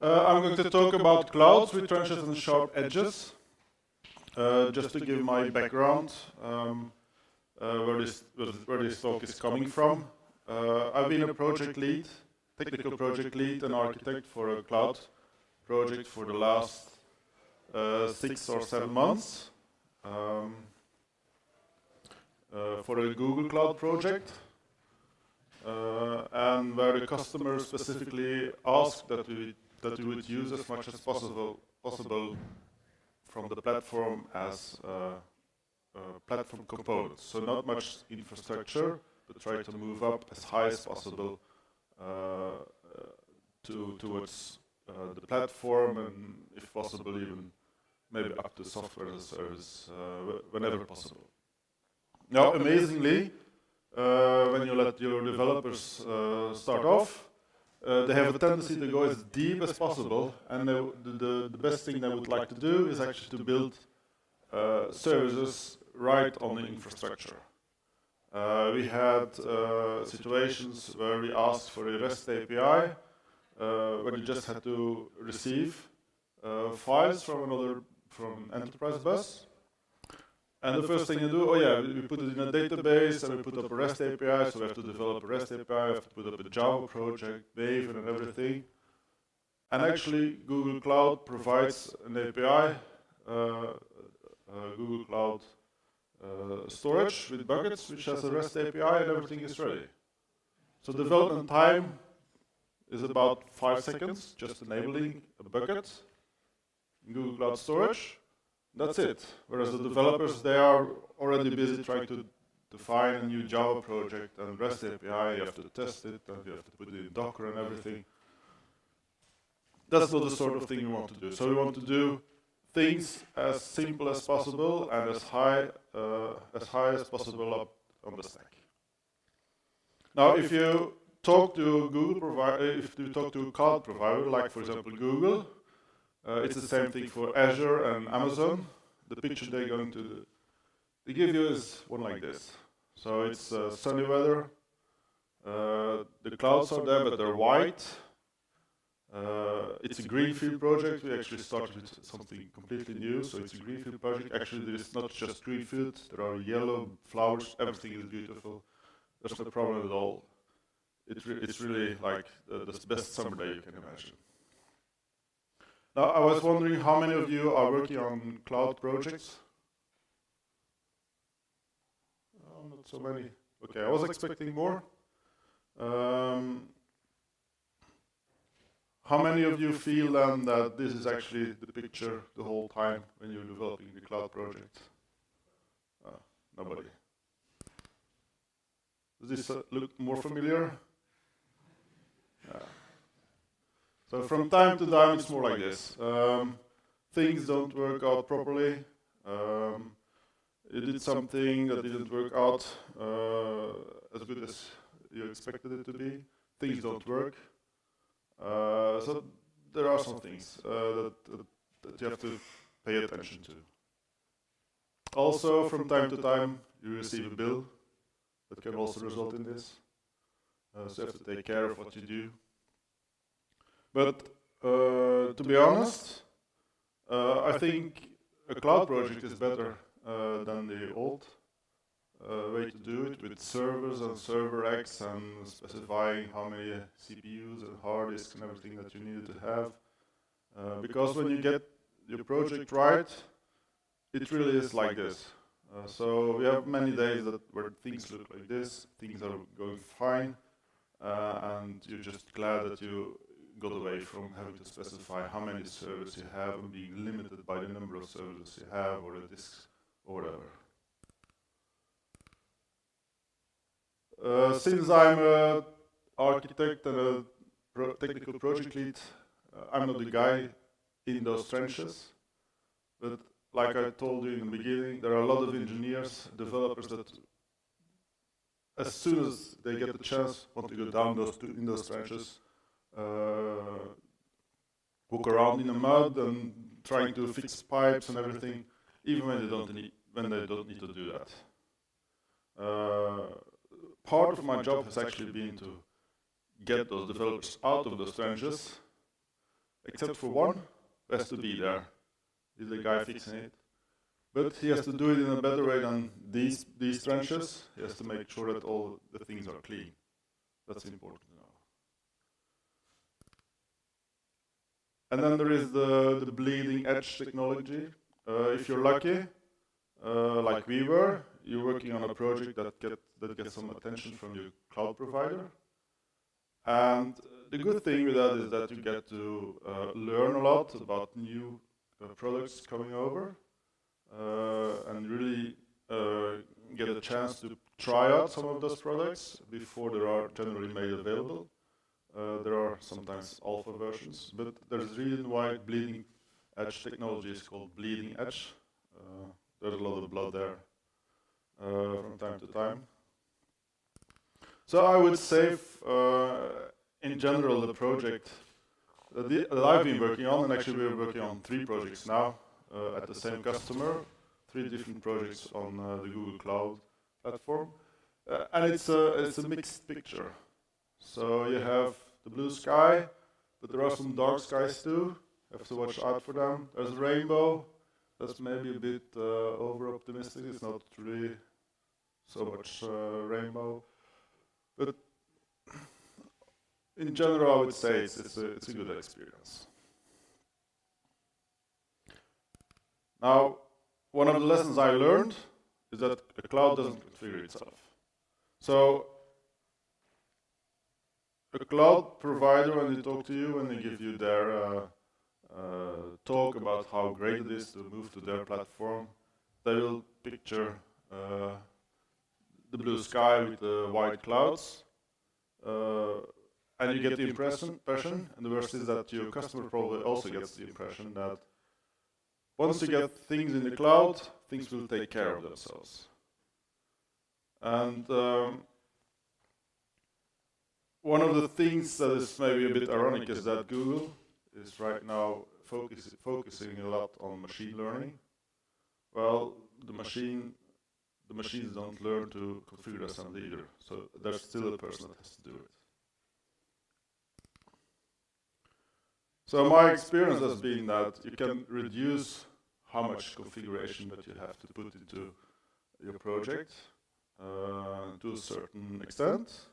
I'm going to talk about clouds with trenches and sharp edges. Just to give my background, where this talk is coming from. I've been a project lead, technical project lead and architect for a cloud project for the last 6 or 7 months. For a Google Cloud project. And where the customer specifically asked that we would use as much as possible from the platform as platform components. So not much infrastructure, but try to move up as high as possible towards the platform, and if possible even maybe up to software as a service whenever possible. Now, amazingly, when you let your developers start off, they have a tendency to go as deep as possible, and the best thing they would like to do is actually to build services right on the infrastructure. We had situations where we asked for a REST API, where you just had to receive files from enterprise bus. And the first thing you do, we put it in a database and we put up a REST API, so we have to develop a REST API, we have to put up a Java project, Maven and everything. And actually, Google Cloud provides an API, Google Cloud storage with buckets, which has a REST API, and everything is ready. So development time is about 5 seconds, just enabling a bucket in Google Cloud storage. That's it. Whereas the developers, they are already busy trying to define a new Java project and REST API. You have to test it, and you have to put it in Docker and everything. That's not the sort of thing we want to do. So we want to do things as simple as possible and as high as possible up on the stack. Now, if you talk to Google provider, if you talk to a cloud provider, like for example Google, it's the same thing for Azure and Amazon. The picture they give you is one like this. So it's sunny weather. The clouds are there, but they're white. It's a greenfield project. We actually started with something completely new, so it's a greenfield project. Actually, it's not just greenfield. There are yellow flowers. Everything is beautiful. There's no problem at all. It's really like the best summer day you can imagine. Now, I was wondering how many of you are working on cloud projects? Oh, not so many. Okay, I was expecting more. How many of you feel then that this is actually the picture the whole time when you're developing the cloud project? Nobody. Does this look more familiar? So from time to time, it's more like this. Things don't work out properly. You did something that didn't work out as good as you expected it to be. Things don't work. So there are some things that you have to pay attention to. Also, from time to time, you receive a bill that can also result in this. So you have to take care of what you do. But to be honest, I think a cloud project is better than the old way to do it, with servers and server racks and specifying how many CPUs and hard disks and everything that you needed to have. Because when you get your project right, it really is like this. So we have many days where things look like this, things are going fine, and you're just glad that you got away from having to specify how many servers you have and being limited by the number of servers you have or the disks or whatever. Since I'm an architect and a technical project lead, I'm not the guy in those trenches, but like I told you in the beginning, there are a lot of engineers, developers that as soon as they get the chance want to go down in those trenches, walk around in the mud and trying to fix pipes and everything, even when they don't need to do that. Part of my job has actually been to get those developers out of those trenches except for one, who has to be there. He's the guy fixing it. But he has to do it in a better way than these trenches. He has to make sure that all the things are clean. That's important to know. And then there is the bleeding edge technology. If you're lucky, like we were, you're working on a project that gets some attention from your cloud provider. And the good thing with that is that you get to learn a lot about new products coming over. And really get a chance to try out some of those products before they are generally made available. There are sometimes alpha versions, but there's a reason why bleeding edge technology is called bleeding edge. There's a lot of blood there from time to time. So I would say, in general, the project that I've been working on, and actually we're working on 3 projects now, at the same customer, 3 different projects on the Google Cloud platform, and it's a mixed picture. So you have the blue sky, but there are some dark skies too. You have to watch out for them. There's a rainbow. That's maybe a bit over optimistic. It's not really so much rainbow, but in general, I would say it's a good experience. Now, one of the lessons I learned is that a cloud doesn't configure itself. So, a cloud provider, when they talk to you, when they give you their talk about how great it is to move to their platform, they will picture the blue sky with the white clouds, and you get the impression, and the worst is that your customer probably also gets the impression that once you get things in the cloud, things will take care of themselves. And one of the things that is maybe a bit ironic is that Google is right now focusing a lot on machine learning. Well, the machines don't learn to configure assembly either, so there's still a person that has to do it. So my experience has been that you can reduce how much configuration that you have to put into your project to a certain extent,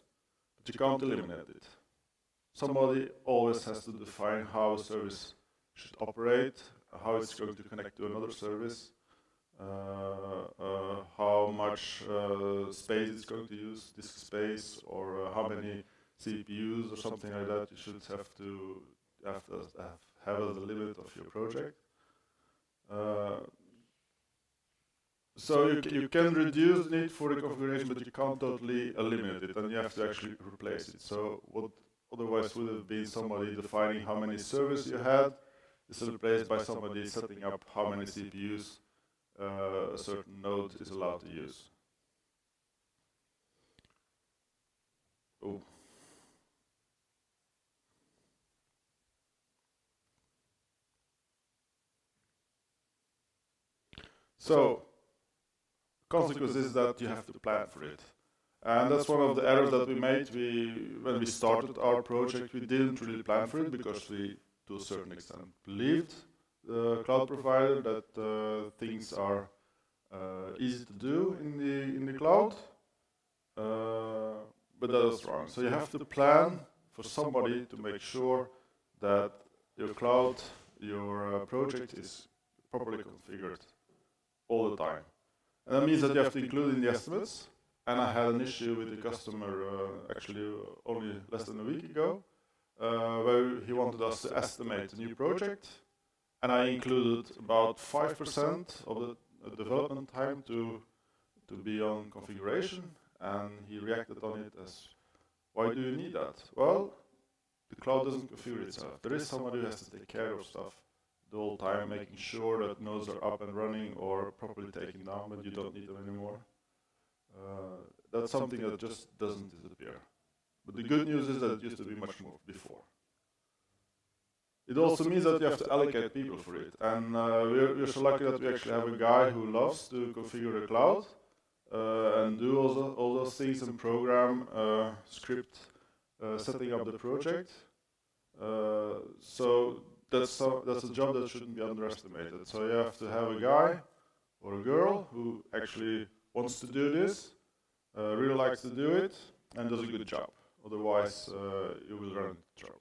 but you can't eliminate it. Somebody always has to define how a service should operate, how it's going to connect to another service, how much space it's going to use, disk space, or how many CPUs or something like that you should have as a limit of your project. So you can reduce the need for the configuration, but you can't totally eliminate it, and you have to actually replace it. So what otherwise would have been somebody defining how many servers you had is replaced by somebody setting up how many CPUs a certain node is allowed to use. Oh. So, consequence is that you have to plan for it. And that's one of the errors that we made. When we started our project, we didn't really plan for it because we, to a certain extent, believed the cloud provider that things are easy to do in the cloud, but that was wrong. So you have to plan for somebody to make sure that your cloud, your project is properly configured all the time. And that means that you have to include in the estimates. And I had an issue with the customer actually only less than a week ago, where he wanted us to estimate a new project, and I included about 5% of the development time to be on configuration, and he reacted on it as, why do you need that? Well, the cloud doesn't configure itself. There is somebody who has to take care of stuff the whole time, making sure that nodes are up and running or properly taken down, but you don't need them anymore. That's something that just doesn't disappear. But the good news is that it used to be much more before. It also means that you have to allocate people for it. And we're so lucky that we actually have a guy who loves to configure the cloud and do all those things and program, script, setting up the project. So that's a job that shouldn't be underestimated. So you have to have a guy or a girl who actually wants to do this, really likes to do it, and does a good job. Otherwise, you will run into trouble.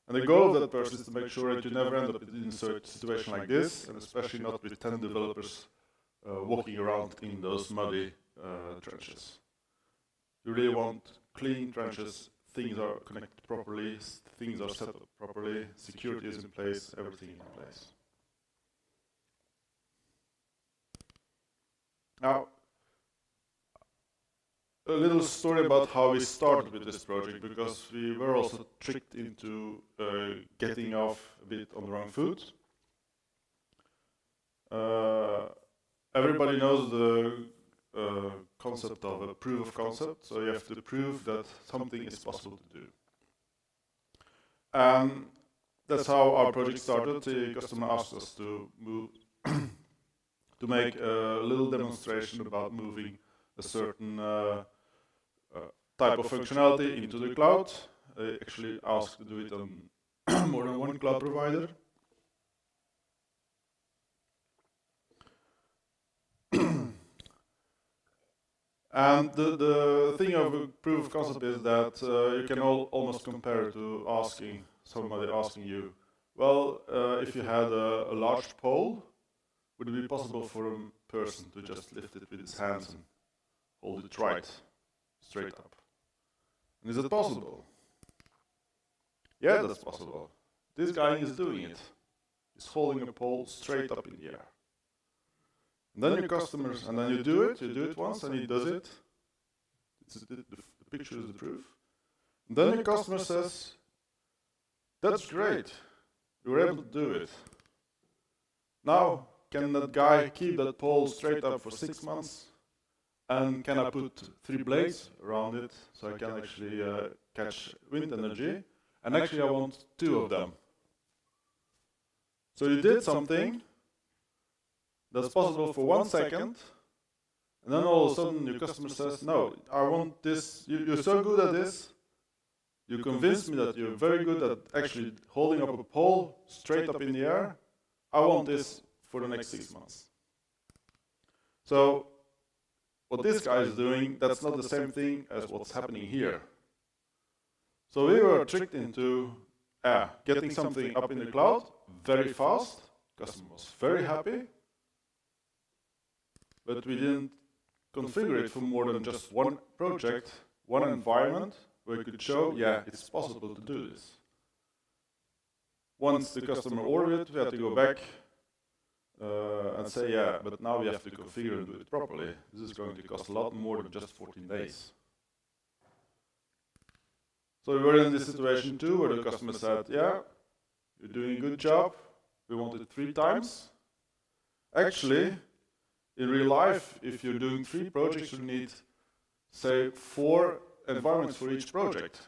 And the goal of that person is to make sure that you never end up in a situation like this, and especially not with 10 developers walking around in those muddy trenches. You really want clean trenches, things are connected properly, things are set up properly, security is in place, everything in place. Now, a little story about how we started with this project, because we were also tricked into getting off a bit on the wrong foot. Everybody knows the concept of a proof of concept, so you have to prove that something is possible to do. And that's how our project started. The customer asked us to move to make a little demonstration about moving a certain type of functionality into the cloud. I actually asked to do it on more than one cloud provider. And the thing of a proof of concept is that you can almost compare it to somebody asking you, well, if you had a large pole, would it be possible for a person to just lift it with his hands and hold it straight up? And is it possible? Yeah, that's possible. This guy is doing it. He's holding a pole straight up in the air. And then your customers, and then you do it once, and he does it. The picture is the proof. And then your customer says, that's great, you were able to do it. Now, can that guy keep that pole straight up for 6 months? And can I put 3 blades around it so I can actually catch wind energy? And actually I want 2 of them. So you did something that's possible for 1 second, and then all of a sudden your customer says, no, I want this, you're so good at this, you convinced me that you're very good at actually holding up a pole straight up in the air, I want this for the next 6 months. So what this guy is doing, that's not the same thing as what's happening here. So we were tricked into getting something up in the cloud very fast, customer was very happy, but we didn't configure it for more than just one project, one environment, where we could show, yeah, it's possible to do this. Once the customer ordered it, we had to go back and say, yeah, but now we have to configure and do it properly. This is going to cost a lot more than just 14 days. So we were in this situation too, where the customer said, yeah, you're doing a good job, we want it 3 times. Actually, in real life, if you're doing 3 projects, you need, say, 4 environments for each project.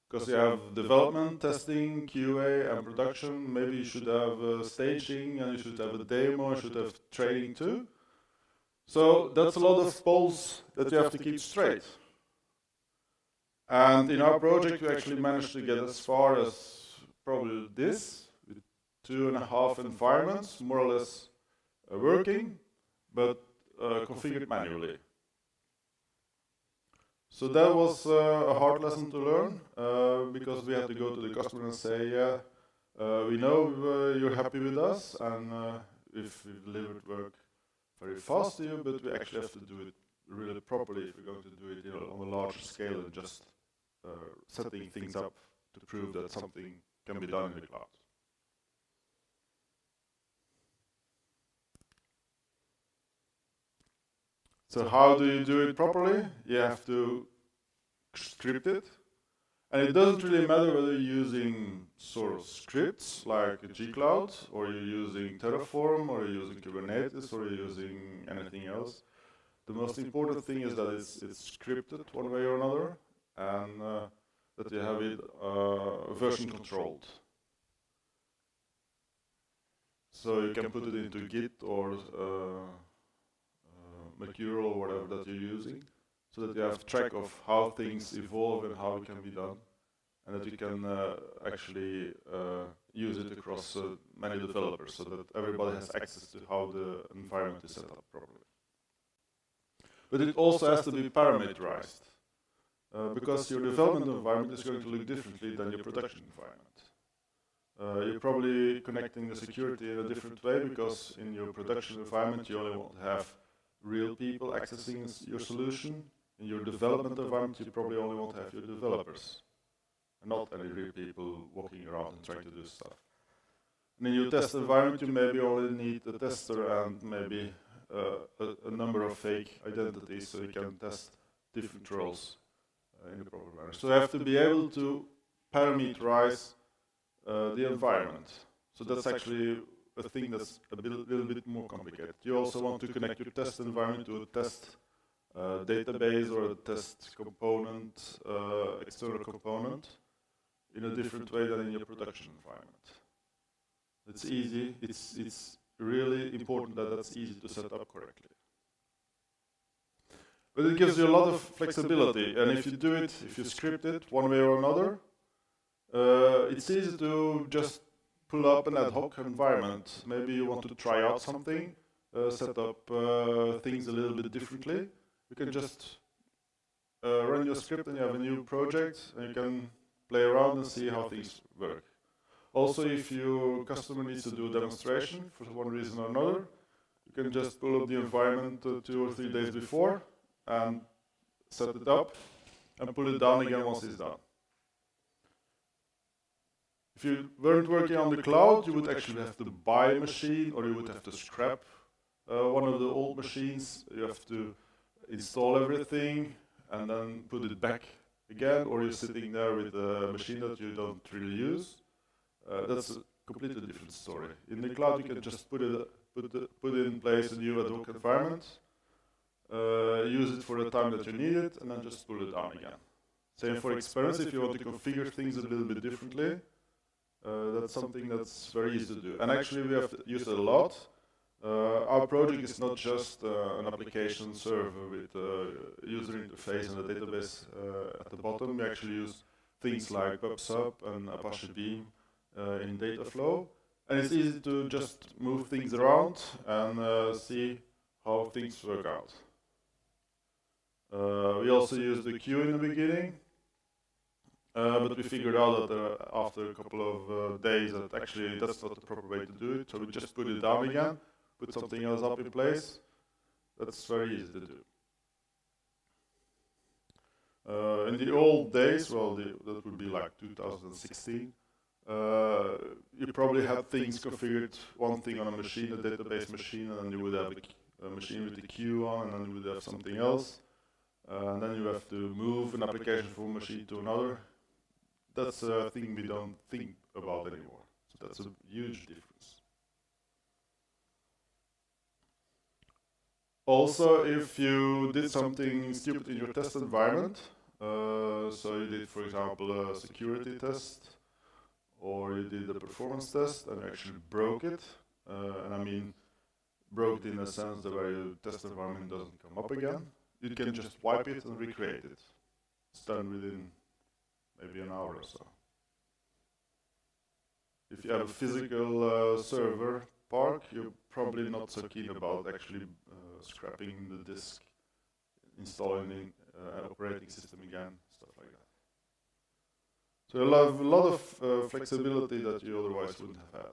Because you have development, testing, QA, and production. Maybe you should have staging, and you should have a demo, you should have training too. So that's a lot of poles that you have to keep straight. And in our project, we actually managed to get as far as probably this, with 2.5 environments, more or less working, but configured manually. So that was a hard lesson to learn, because we had to go to the customer and say, yeah, we know you're happy with us, and if we delivered work very fast to you, but we actually have to do it really properly if we're going to do it on a larger scale than just setting things up to prove that something can be done in the cloud. So how do you do it properly? You have to script it. And it doesn't really matter whether you're using sort of scripts like G-Cloud, or you're using Terraform, or you're using Kubernetes, or you're using anything else. The most important thing is that it's scripted one way or another, and that you have it version controlled. So you can put it into Git or Mercurial or whatever that you're using, so that you have track of how things evolve and how it can be done. and that you can actually use it across many developers, so that everybody has access to how the environment is set up properly. But it also has to be parameterized, because your development environment is going to look differently than your production environment. You're probably connecting the security in a different way, because in your production environment you only want to have real people accessing your solution. In your development environment you probably only want to have your developers, and not any real people walking around and trying to do stuff. And in your test environment you maybe only need a tester and maybe a number of fake identities, so you can test different roles in the proper manner. So you have to be able to parameterize the environment. So that's actually a thing that's a little bit more complicated. You also want to connect your test environment to a test database or a test component, external component, in a different way than in your production environment. It's easy. It's really important that that's easy to set up correctly. But it gives you a lot of flexibility, and if you do it, if you script it one way or another, it's easy to just pull up an ad hoc environment. Maybe you want to try out something, set up things a little bit differently. You can just run your script and you have a new project, and you can play around and see how things work. Also, if your customer needs to do a demonstration for one reason or another, you can just pull up the environment 2 or 3 days before and set it up and pull it down again once it's done. If you weren't working on the cloud, you would actually have to buy a machine, or you would have to scrap one of the old machines. You have to install everything and then put it back again, or you're sitting there with a machine that you don't really use. That's a completely different story. In the cloud, you can just put in place a new ad hoc environment, use it for the time that you need it, and then just pull it down again. Same for experience. If you want to configure things a little bit differently, that's something that's very easy to do. And actually, we have used it a lot. Our project is not just an application server with a user interface and a database at the bottom. We actually use things like PubSub and Apache Beam in data flow. And it's easy to just move things around and see how things work out. We also used the queue in the beginning. But we figured out that after a couple of days that actually that's not the proper way to do it, so we just put it down again, put something else up in place. That's very easy to do. In the old days, well, that would be like 2016, you probably had things configured, one thing on a machine, a database machine, and then you would have a machine with the queue on, and then you would have something else. And then you have to move an application from one machine to another. That's a thing we don't think about anymore. So that's a huge difference. Also, if you did something stupid in your test environment, so you did, for example, a security test, or you did a performance test and you actually broke it, and I mean broke it in a sense that where your test environment doesn't come up again, you can just wipe it and recreate it. It's done within maybe an hour or so. If you have a physical server park, you're probably not so keen about actually scrapping the disk, installing the operating system again, stuff like that. So you'll have a lot of flexibility that you otherwise wouldn't have had.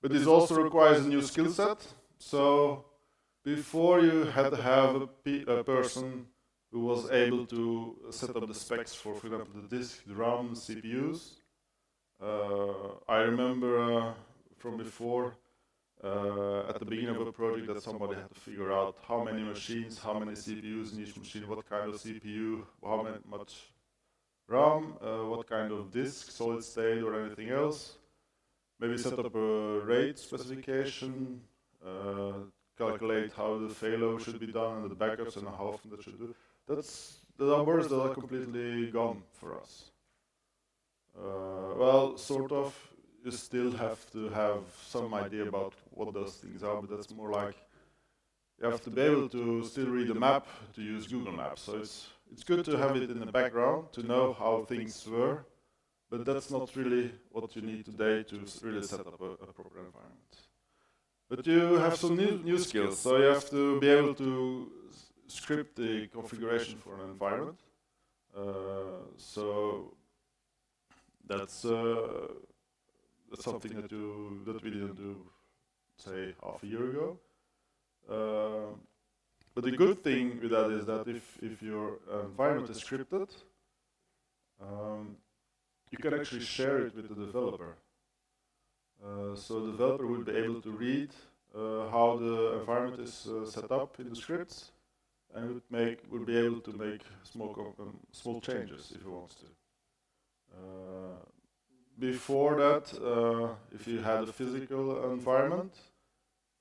But this also requires a new skill set. So before you had to have a person who was able to set up the specs for example, the disk, the RAM, the CPUs. I remember from before, at the beginning of a project, that somebody had to figure out how many machines, how many CPUs in each machine, what kind of CPU, how much RAM, what kind of disk, solid state or anything else. Maybe set up a RAID specification, calculate how the failover should be done and the backups and how often that should do. That's the numbers that are completely gone for us. Well, sort of. You still have to have some idea about what those things are, but that's more like you have to be able to still read the map to use Google Maps. So it's It's good to have it in the background to know how things were, but that's not really what you need today to really set up a proper environment. But you have some new skills, so you have to be able to script the configuration for an environment. So that's something that we didn't do, say, half a year ago. But the good thing with that is that if your environment is scripted, you can actually share it with the developer. So the developer will be able to read how the environment is set up in the scripts, and would be able to make small changes if he wants to. Before that, if you had a physical environment,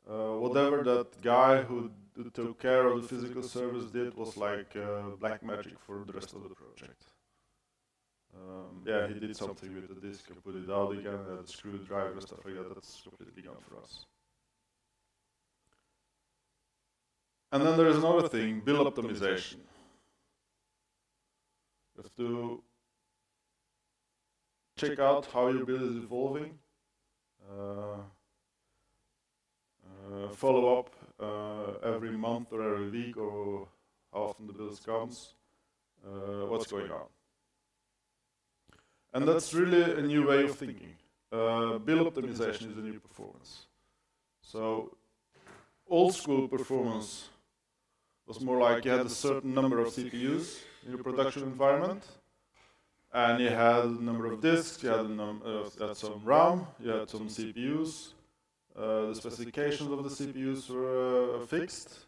whatever that guy who took care of the physical service did was like black magic for the rest of the project. Yeah, he did something with the disk and put it out again, the screwdriver and stuff like that. That's completely gone for us. And then there is another thing, build optimization. You have to check out how your build is evolving, follow up every month or every week or how often the build comes, what's going on. And that's really a new way of thinking. Build optimization is a new performance. So old school performance was more like you had a certain number of CPUs in your production environment, and you had a number of disks, you had some RAM, you had some CPUs. The specifications of the CPUs were fixed,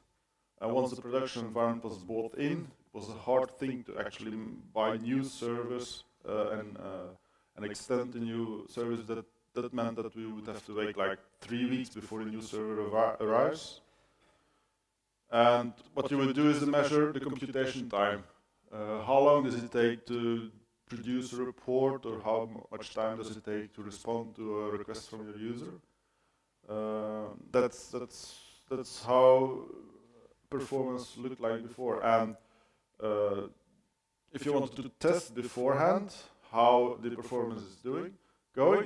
and once the production environment was bought in, it was a hard thing to actually buy new servers and extend the new service. That meant that we would have to wait like 3 weeks before the new server arrives. And what you would do is to measure the computation time. How long does it take to produce a report, or how much time does it take to respond to a request from your user? That's how performance looked like before. And if you wanted to test beforehand how the performance is going,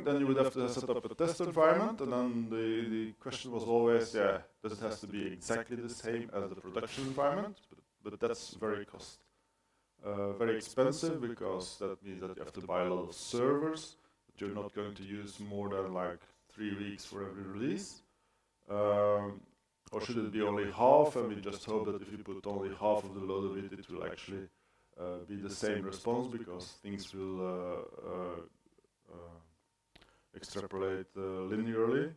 then you would have to set up a test environment, and then the question was always, does it have to be exactly the same as the production environment? But that's very expensive, because that means that you have to buy a lot of servers that you're not going to use more than like 3 weeks for every release. Or should it be only half, and we just hope that if you put only half of the load of it, it will actually be the same response, because things will extrapolate linearly.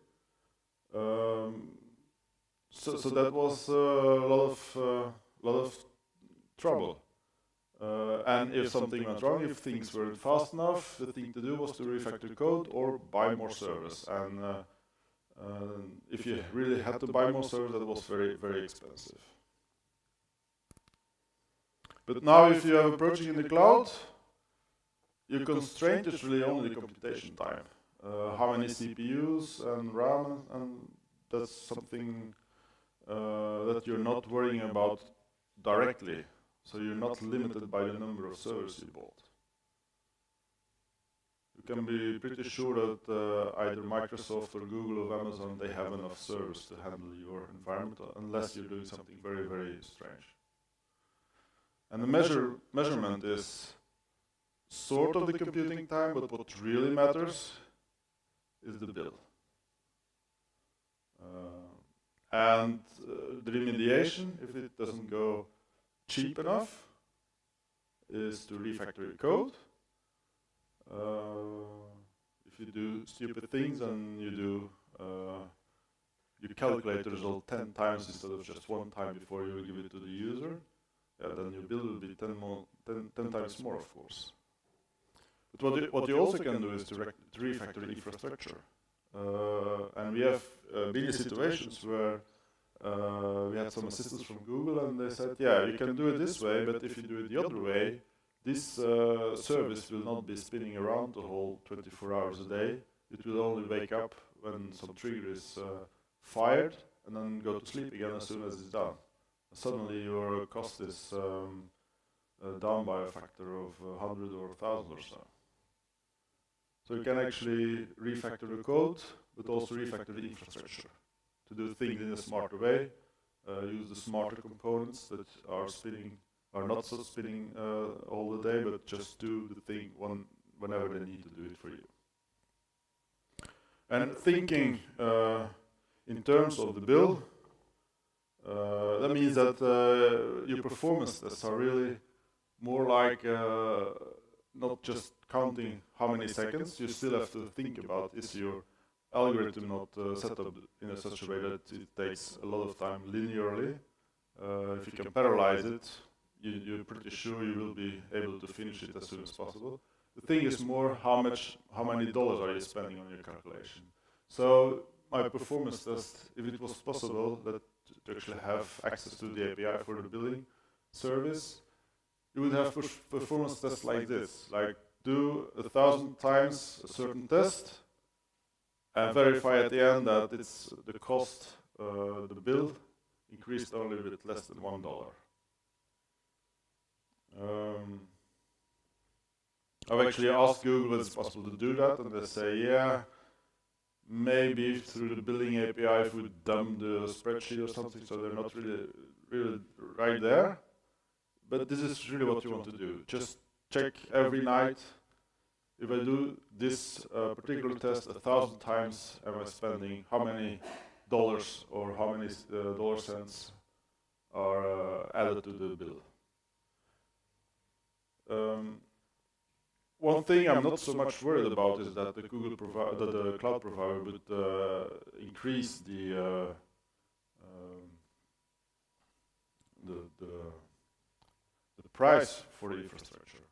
So that was a lot of trouble. And if something went wrong, if things weren't fast enough, the thing to do was to refactor code or buy more servers. And if you really had to buy more servers, that was very, very expensive. But now if you have a project in the cloud, your constraint is really only the computation time. How many CPUs and RAM, and that's something that you're not worrying about directly. So you're not limited by the number of servers you bought. You can be pretty sure that either Microsoft or Google or Amazon, they have enough servers to handle your environment, unless you're doing something very, very strange. And the measurement is sort of the computing time, but what really matters is the bill. And the remediation, if it doesn't go cheap enough, is to refactor your code. If you do stupid things and you calculate the result 10 times instead of just 1 time before you give it to the user, then your bill will be 10 times more, of course. But what you also can do is to refactor the infrastructure. And we have been in situations where we had some assistants from Google, and they said, you can do it this way, but if you do it the other way, this service will not be spinning around the whole 24 hours a day. It will only wake up when some trigger is fired, and then go to sleep again as soon as it's done. Suddenly your cost is down by a factor of 100 or 1,000 or so. So you can actually refactor the code, but also refactor the infrastructure to do things in a smarter way. Use the smarter components that are not so spinning all the day, but just do the thing whenever they need to do it for you. And thinking in terms of the bill, that means that your performance tests are really more like not just counting how many seconds. You still have to think about, is your algorithm not set up in such a way that it takes a lot of time linearly? If you can parallelize it, you're pretty sure you will be able to finish it as soon as possible. The thing is more how many dollars are you spending on your calculation. So my performance test, if it was possible that to actually have access to the API for the billing service, you would have performance tests like this, like do 1,000 times a certain test and verify at the end that it's the cost, the bill, increased only with less than $1. I've actually asked Google if it's possible to do that, and they say, yeah, maybe through the billing API if we dump the spreadsheet or something, so they're not really right there. But this is really what you want to do. Just check every night. If I do this particular test 1,000 times, am I spending how many dollars or how many dollar cents are added to the bill? One thing I'm not so much worried about is that the the cloud provider would increase the price for the infrastructure.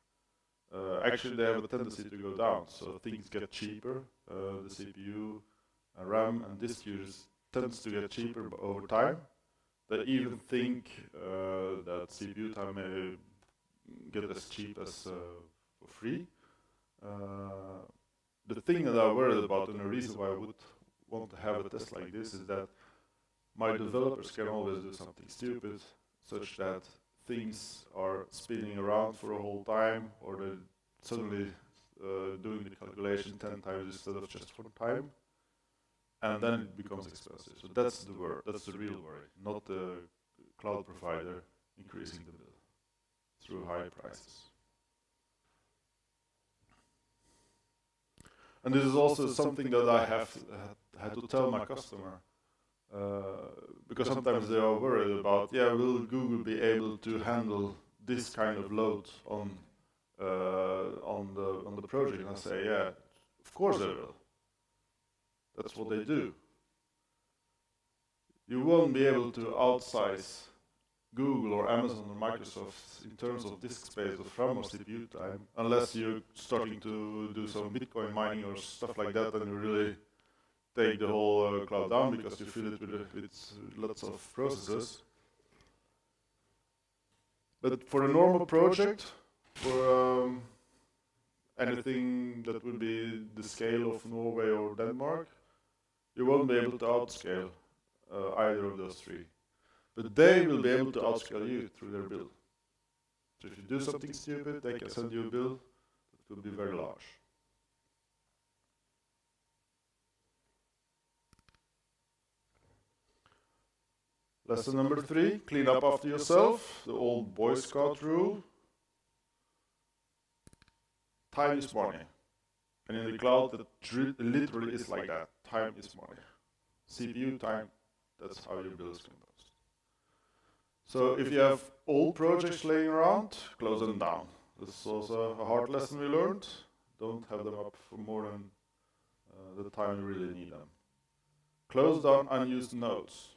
Actually, they have a tendency to go down, so things get cheaper. The CPU, RAM, and disk use tends to get cheaper over time. They even think that CPU time may get as cheap as for free. The thing that I'm worried about, and the reason why I would want to have a test like this, is that my developers can always do something stupid, such that things are spinning around for a whole time, or they're suddenly doing the calculation 10 times instead of just 1 time, and then it becomes expensive. So that's the worry, that's the real worry, not the cloud provider increasing the bill through high prices. And this is also something that I have had to tell my customer, because sometimes they are worried about, yeah, will Google be able to handle this kind of load on the project? And I say, yeah, of course they will. That's what they do. You won't be able to outsize Google or Amazon or Microsoft in terms of disk space or RAM or CPU time, unless you're starting to do some Bitcoin mining or stuff like that, and you really take the whole cloud down because you fill it with lots of processes. But for a normal project, for anything that would be the scale of Norway or Denmark, you won't be able to outscale either of those three. But they will be able to outscale you through their bill. So if you do something stupid, they can send you a bill that will be very large. Lesson number 3, clean up after yourself, the old Boy Scout rule. Time is money. And in the cloud, it literally is like that. Time is money. CPU time, that's how your bill is composed. So if you have old projects laying around, close them down. This is also a hard lesson we learned. Don't have them up for more than the time you really need them. Close down unused nodes.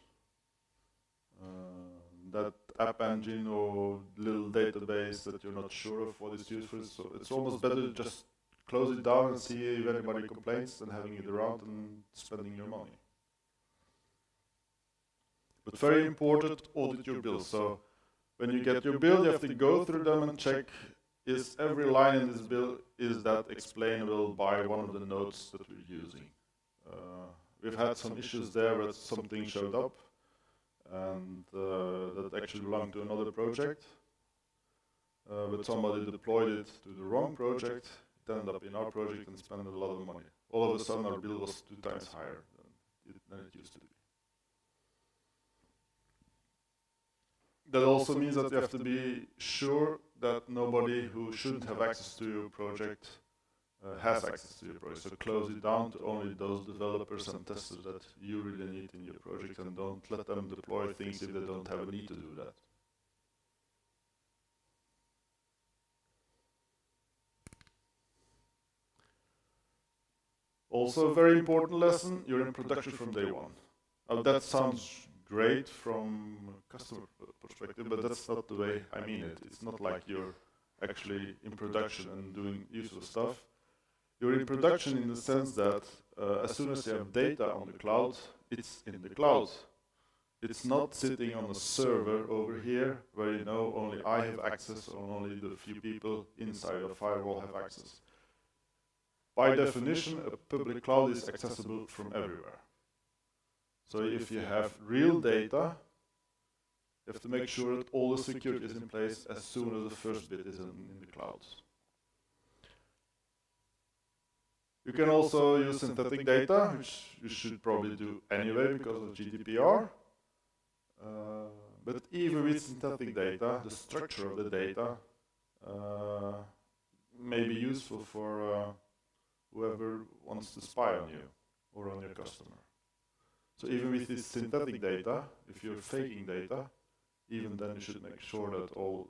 That app engine or little database that you're not sure of what it's used for, so it's almost better to just close it down and see if anybody complains than having it around and spending your money. But very important, audit your bills. So when you get your bill, you have to go through them and check, is every line in this bill, is that explainable by one of the nodes that we're using? We've had some issues there where something showed up and that actually belonged to another project. but somebody deployed it to the wrong project, it ended up in our project and spent a lot of money. All of a sudden our bill was 2 times higher than it used to be. That also means that you have to be sure that nobody who shouldn't have access to your project has access to your project. So close it down to only those developers and testers that you really need in your project, and don't let them deploy things if they don't have a need to do that. Also a very important lesson, you're in production from day one. That sounds great from a customer perspective, but that's not the way I mean it. It's not like you're actually in production and doing useful stuff. You're in production in the sense that as soon as you have data on the cloud, it's in the cloud. It's not sitting on a server over here where you know only I have access or only the few people inside a firewall have access. By definition, a public cloud is accessible from everywhere. So if you have real data, you have to make sure that all the security is in place as soon as the first bit is in the cloud. You can also use synthetic data, which you should probably do anyway because of GDPR. But even with synthetic data, the structure of the data may be useful for whoever wants to spy on you or on your customer. So even with this synthetic data, if you're faking data, even then you should make sure that all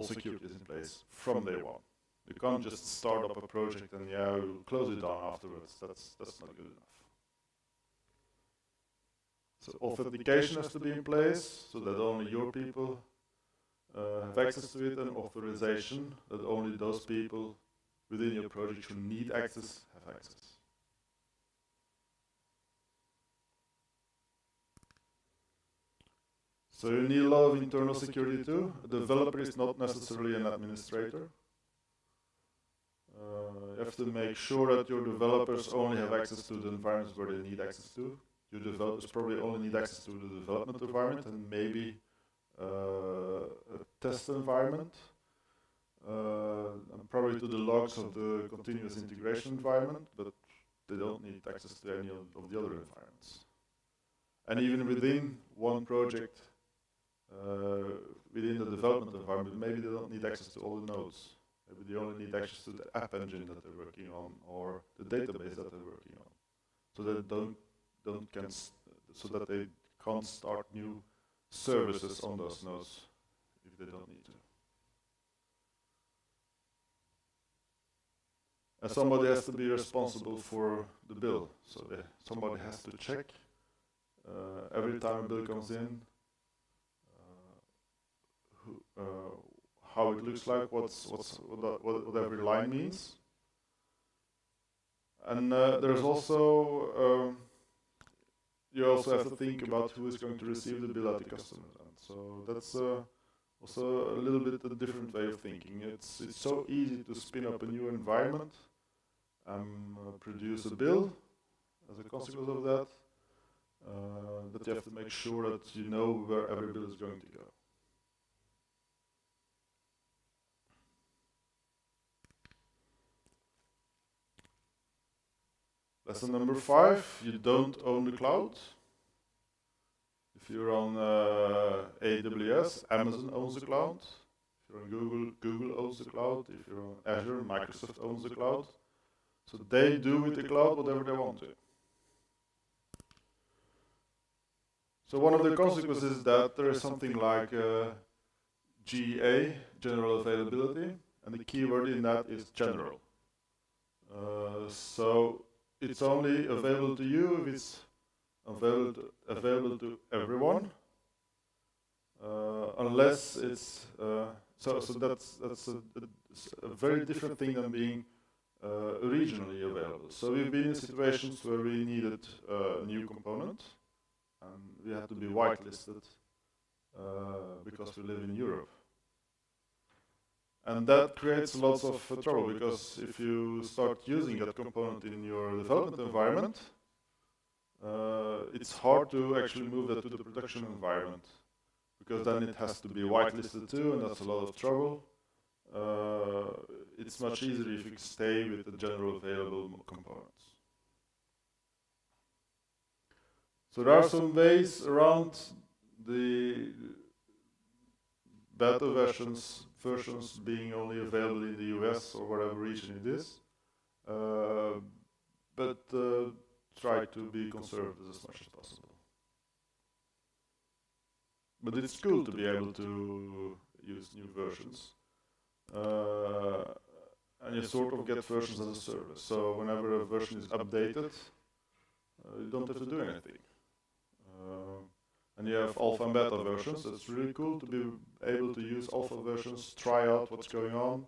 security is in place from day one. You can't just start up a project and we'll close it down afterwards. That's not good enough. So authentication has to be in place so that only your people have access to it, and authorization that only those people within your project who need access have access. So you need a lot of internal security too. A developer is not necessarily an administrator. You have to make sure that your developers only have access to the environments where they need access to. Your developers probably only need access to the development environment and maybe a test environment, and probably to the logs of the continuous integration environment, but they don't need access to any of the other environments. And even within one project, within the development environment, maybe they don't need access to all the nodes. Maybe they only need access to the app engine that they're working on or the database that they're working on, so that they can't start new services on those nodes if they don't need to. And somebody has to be responsible for the bill. So somebody has to check every time a bill comes in, how it looks like, what every line means. And there's also you also have to think about who is going to receive the bill at the customer's end. So that's also a little bit a different way of thinking. It's so easy to spin up a new environment and produce a bill as a consequence of that, but you have to make sure that you know where every bill is going to go. Lesson number 5, you don't own the cloud. If you're on AWS, Amazon owns the cloud. If you're on Google, Google owns the cloud. If you're on Azure, Microsoft owns the cloud. So they do with the cloud whatever they want to. So one of the consequences is that there is something like GA, general availability, and the keyword in that is general. So it's only available to you if it's available to everyone, unless it's so that's a very different thing than being regionally available. So we've been in situations where we needed a new component, and we had to be whitelisted because we live in Europe. And that creates lots of trouble, because if you start using that component in your development environment, it's hard to actually move that to the production environment, because then it has to be whitelisted too, and that's a lot of trouble. It's much easier if you stay with the general available components. So there are some ways around the beta versions being only available in the US or whatever region it is. But try to be conservative as much as possible. But it's cool to be able to use new versions. And you sort of get versions as a service. So whenever a version is updated, you don't have to do anything. And you have alpha and beta versions. It's really cool to be able to use alpha versions, try out what's going on,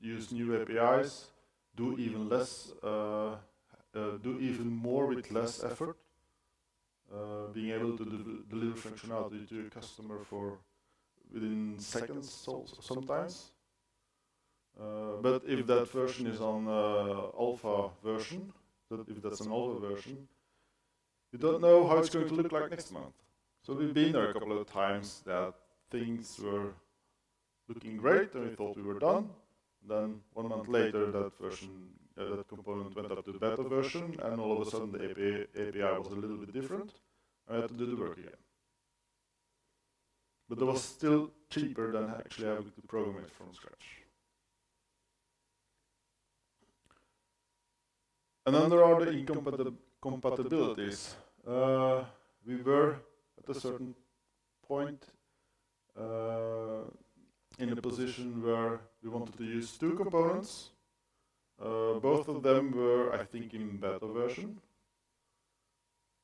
use new APIs, do even less, do even more with less effort. Being able to deliver functionality to your customer for within seconds sometimes. But if that version is on alpha version, if that's an alpha version, you don't know how it's going to look like next month. So we've been there a couple of times that things were looking great and we thought we were done. Then 1 month later that version, that component went up to the beta version, and all of a sudden the API was a little bit different. I had to do the work again. But that was still cheaper than actually having to program it from scratch. And then there are the incompatibilities. We were at a certain point in a position where we wanted to use 2 components. Both of them were, I think, in beta version.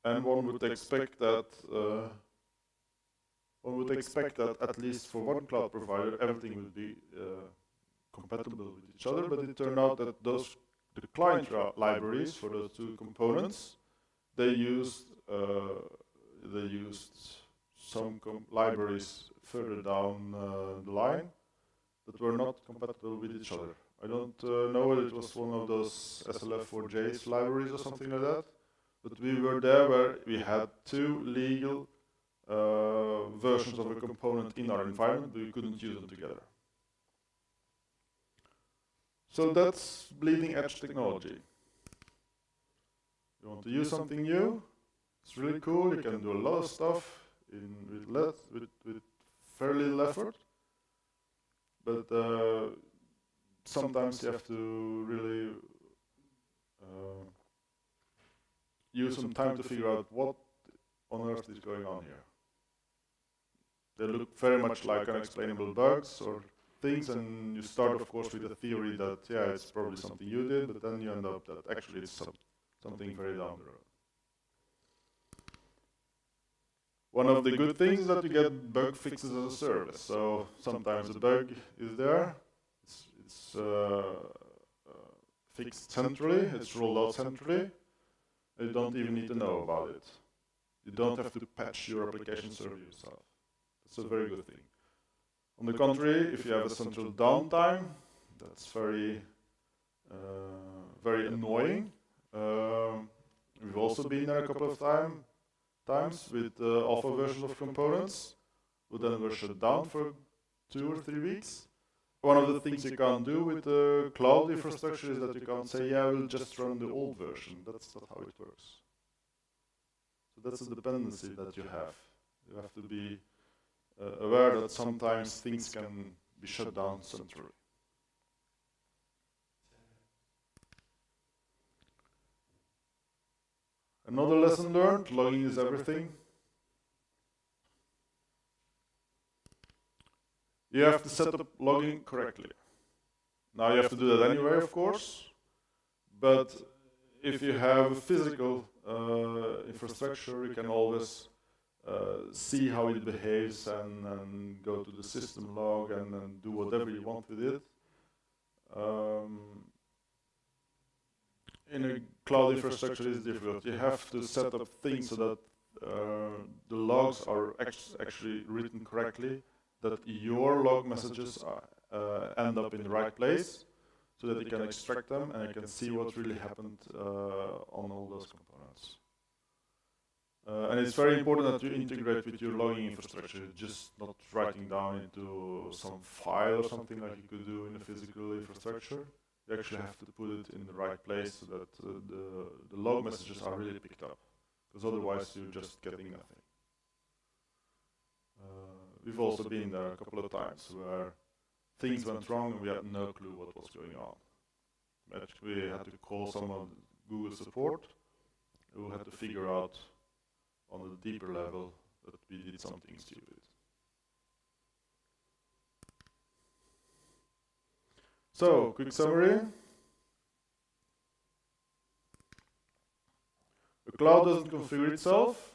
And one would expect that at least for one cloud provider, everything would be compatible with each other. But it turned out that the client libraries for those 2 components, they used some libraries further down the line that were not compatible with each other. I don't know whether it was one of those SLF4J's libraries or something like that, but we were there where we had 2 legal versions of a component in our environment, but we couldn't use them together. So that's bleeding edge technology. You want to use something new, it's really cool, you can do a lot of stuff with fairly little effort, but sometimes you have to really use some time to figure out what on earth is going on here. They look very much like unexplainable bugs or things, and you start, of course, with the theory that, yeah, it's probably something you did, but then you end up that actually it's something very down the road. One of the good things is that you get bug fixes as a service. So sometimes the bug is there, it's fixed centrally, it's rolled out centrally, and you don't even need to know about it. You don't have to patch your application server yourself. That's a very good thing. On the contrary, if you have a central downtime, that's very annoying. We've also been there a couple of times with alpha versions of components, who then were shut down for 2 or 3 weeks. One of the things you can't do with the cloud infrastructure is that you can't say, yeah, we'll just run the old version. That's not how it works. So that's a dependency that you have. You have to be aware that sometimes things can be shut down centrally. Another lesson learned, logging is everything. You have to set up logging correctly. Now you have to do that anyway, of course, but if you have physical infrastructure, you can always see how it behaves and go to the system log and do whatever you want with it. In a cloud infrastructure, it's difficult. You have to set up things so that the logs are actually written correctly, that your log messages end up in the right place, so that you can extract them and you can see what really happened on all those components. And it's very important that you integrate with your logging infrastructure, just not writing down into some file or something like you could do in a physical infrastructure. You actually have to put it in the right place so that the log messages are really picked up, because otherwise you're just getting nothing. We've also been there a couple of times where things went wrong and we had no clue what was going on. We had to call someone, Google support, who had to figure out on a deeper level that we did something stupid. So, quick summary. The cloud doesn't configure itself.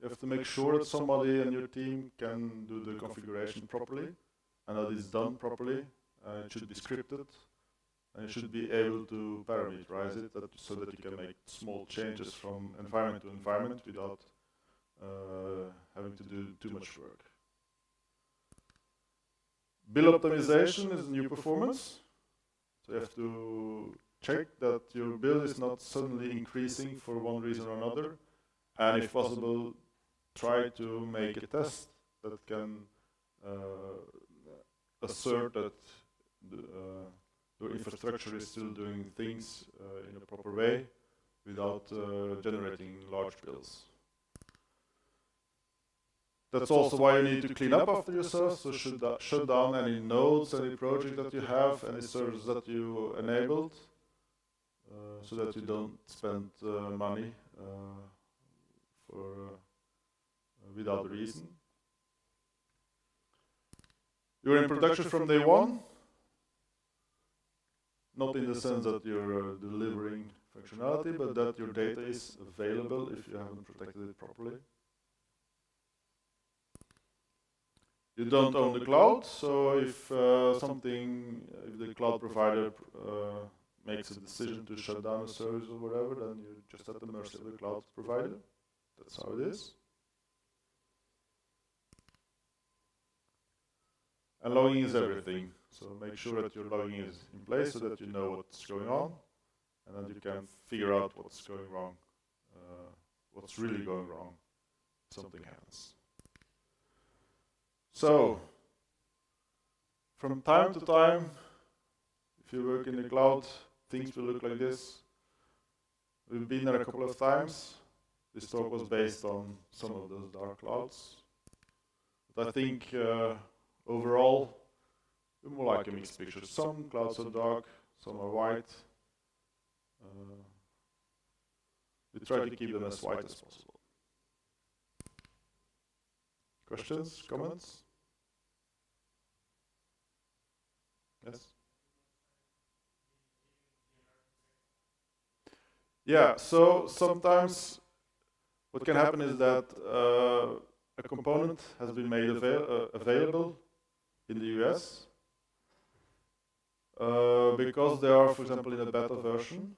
You have to make sure that somebody in your team can do the configuration properly and that it's done properly. It should be scripted and you should be able to parameterize it so that you can make small changes from environment to environment without having to do too much work. Bill optimization is new performance. So you have to check that your bill is not suddenly increasing for one reason or another, and if possible, try to make a test that can assert that your infrastructure is still doing things in a proper way without generating large bills. That's also why you need to clean up after yourself, so shut down any nodes, any project that you have, any servers that you enabled, so that you don't spend money without reason. You're in production from day one, not in the sense that you're delivering functionality, but that your data is available if you haven't protected it properly. You don't own the cloud, so if the cloud provider makes a decision to shut down a service or whatever, then you're just at the mercy of the cloud provider. That's how it is. And logging is everything, so make sure that your logging is in place so that you know what's going on, and then you can figure out what's going wrong, what's really going wrong if something happens. So, from time to time, if you work in the cloud, things will look like this. We've been there a couple of times. This talk was based on some of those dark clouds. But I think overall, we're more like a mixed picture. Some clouds are dark, some are white. We try to keep them as white as possible. Questions, comments? Yes? Yeah, so sometimes what can happen is that a component has been made available in the US because they are, for example, in a beta version,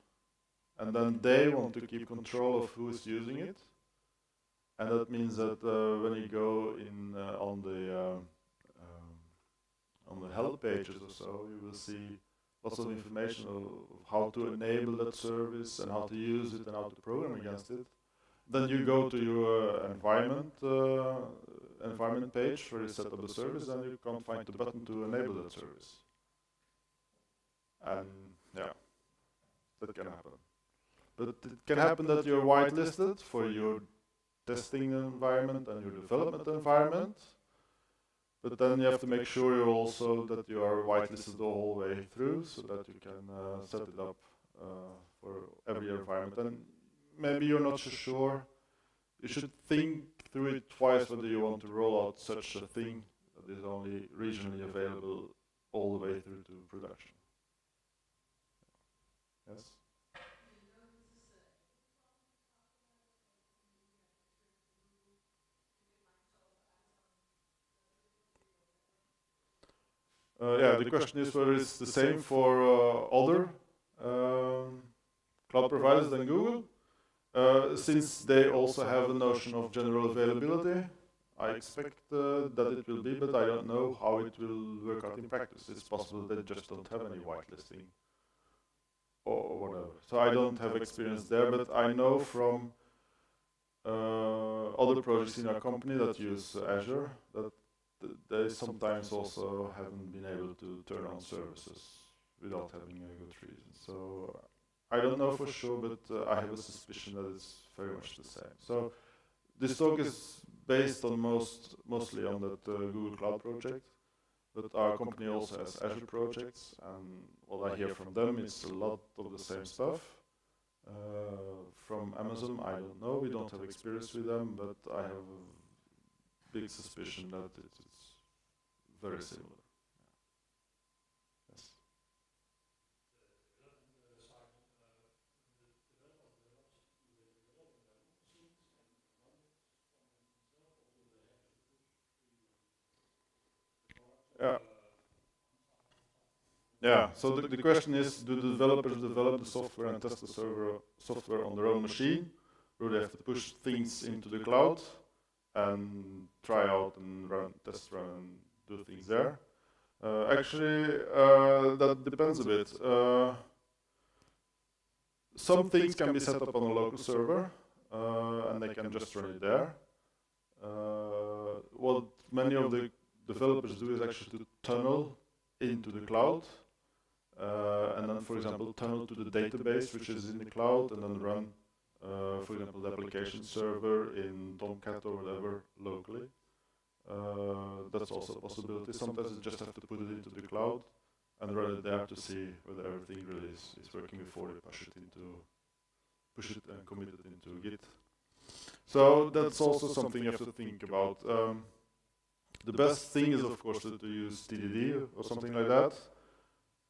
and then they want to keep control of who is using it. And that means that when you go in on the help pages or so, you will see lots of information of how to enable that service and how to use it and how to program against it. Then you go to your environment page where you set up the service, and you can't find the button to enable that service. And yeah, that can happen. But it can happen that you're whitelisted for your testing environment and your development environment, but then you have to make sure that you are whitelisted the whole way through, so that you can set it up for every environment. And maybe you're not so sure. You should think through it twice whether you want to roll out such a thing that is only regionally available all the way through to production. Yes? Yeah, the question is whether it's the same for other cloud providers than Google. Since they also have a notion of general availability, I expect that it will be, but I don't know how it will work out in practice. It's possible they just don't have any whitelisting or whatever. So I don't have experience there, but I know from other projects in our company that use Azure, that they sometimes also haven't been able to turn on services without having a good reason. So I don't know for sure, but I have a suspicion that it's very much the same. So this talk is based on mostly on that Google Cloud project, but our company also has Azure projects, and what I hear from them, it's a lot of the same stuff. From Amazon, I don't know, we don't have experience with them, but I have a big suspicion that it's very similar. Yes. Yeah. Yeah, so the question is, do the developers develop the software and test the software on their own machine? Or do they have to push things into the cloud and try out and test run and do things there? Actually, that depends a bit. Some things can be set up on a local server, and they can just run it there. What many of the developers do is actually to tunnel into the cloud, and then, for example, tunnel to the database which is in the cloud, and then run, for example, the application server in Tomcat or whatever locally. That's also a possibility. Sometimes you just have to put it into the cloud and run it there to see whether everything really is working before you push it and commit it into Git. So that's also something you have to think about. The best thing is, of course, to use TDD or something like that,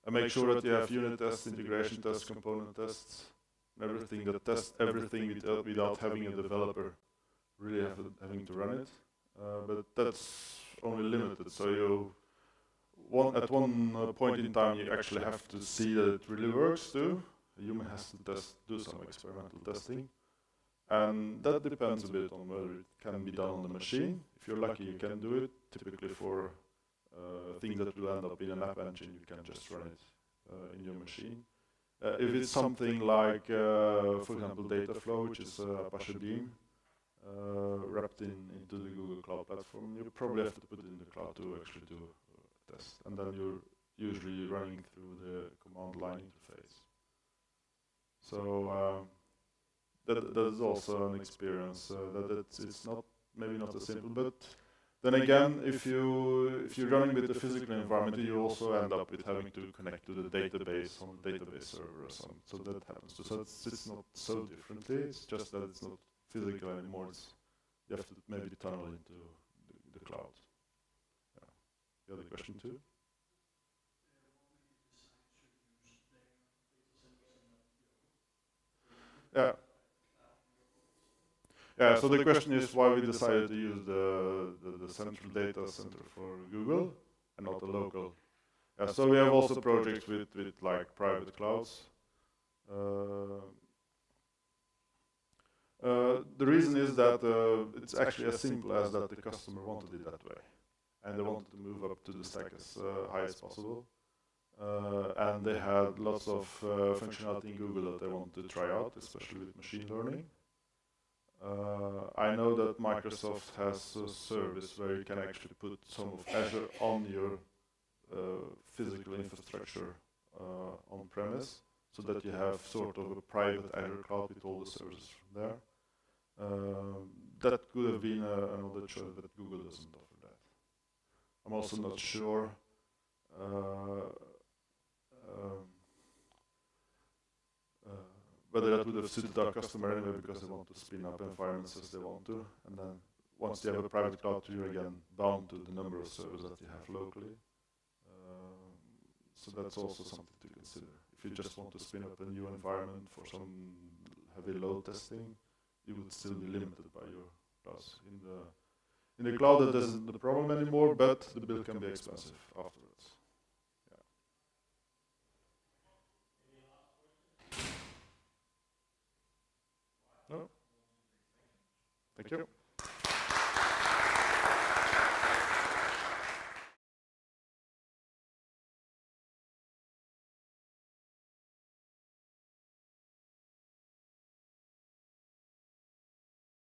and make sure that you have unit tests, integration tests, component tests, and everything that tests everything without having a developer really having to run it. But that's only limited. So at one point in time, you actually have to see that it really works too. A human has to do some experimental testing. And that depends a bit on whether it can be done on the machine. If you're lucky, you can do it. Typically for things that will end up in an app engine, you can just run it in your machine. If it's something like, for example, Dataflow, which is Apache Beam, wrapped into the Google Cloud Platform, you probably have to put it in the cloud to actually do a test. And then you're usually running through the command line interface. So that is also an experience that it's not maybe not as simple, but then again, if you're running with the physical environment, you also end up with having to connect to the database on the database server or something. So that happens too. So it's not so differently. It's just that it's not physical anymore. You have to maybe tunnel into the cloud. Yeah. You had a question too? Yeah. Yeah, so the question is why we decided to use the central data center for Google and not the local. Yeah, so we have also projects with like private clouds. The reason is that it's actually as simple as that the customer wanted it that way. And they wanted to move up to the stack as high as possible. And they had lots of functionality in Google that they wanted to try out, especially with machine learning. I know that Microsoft has a service where you can actually put some of Azure on your physical infrastructure on-premise, so that you have sort of a private Azure cloud with all the services from there. That could have been another choice, but Google doesn't offer that. I'm also not sure whether that would have suited our customer anyway, because they want to spin up environments as they want to, and then once you have a private cloud, you're again bound to the number of servers that you have locally. So that's also something to consider. If you just want to spin up a new environment for some heavy load testing, you would still be limited by your clouds. In the cloud, that isn't the problem anymore, but the bill can be expensive afterwards. Yeah. No? Thank you.